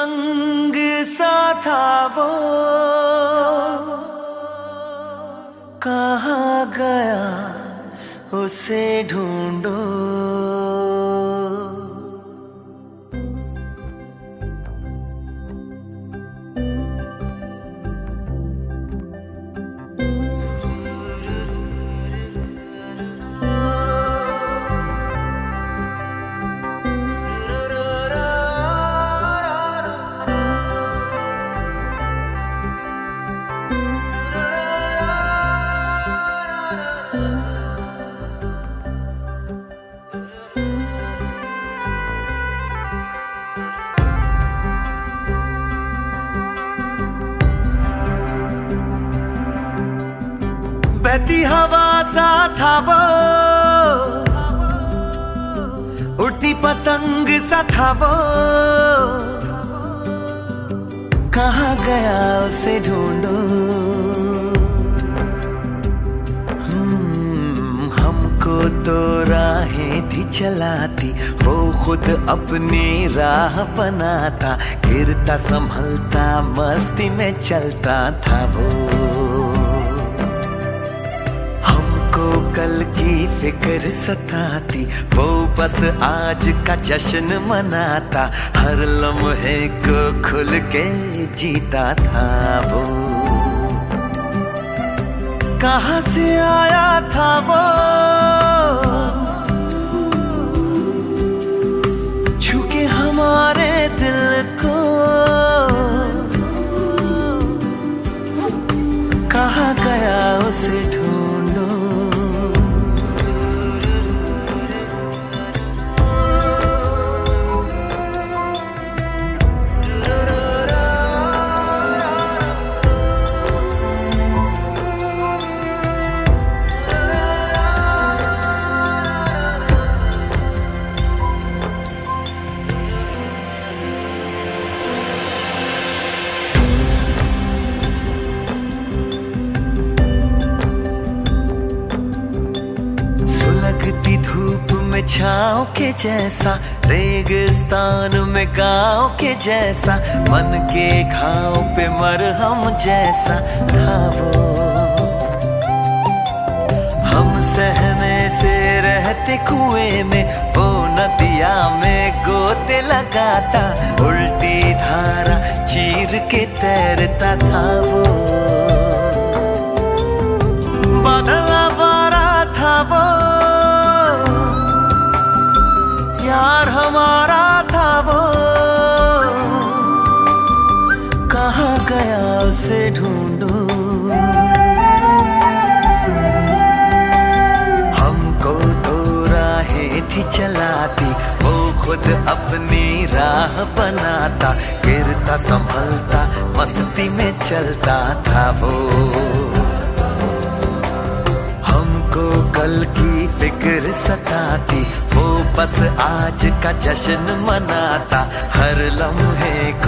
पतंग सा था वो, कहाँ गया उसे ढूंढो। बहती हवा सा था वो, उड़ती पतंग सा था वो, कहाँ गया उसे ढूंढो। हमको तो राहें थी चलाती, वो खुद अपनी राह बनाता, गिरता संभलता मस्ती में चलता था वो। कल की फिक्र सताती, वो बस आज का जश्न मनाता, हर लम्हे को खुल के जीता था वो। कहाँ से आया था वो, छू के हमारे दिल को, कहाँ गया उसे ढूंढो। लगती धूप में छाँव के जैसा, रेगिस्तान में गाँव के जैसा, मन के घाव पे मरहम जैसा था वो। हम सहमे से रहते कुएं में, वो नदिया में गोते लगाता, उल्टी धारा चीर के तैरता था वो। बादल आवारा था वो, यार हमारा था वो, कहाँ गया उसे ढूंढो। हमको तो राहें थी चलाती, वो खुद अपनी राह बनाता, गिरता संभलता मस्ती में चलता था वो। हमको कल की फिक्र सताती, वो बस आज का जश्न मनाता, हर लम्हे को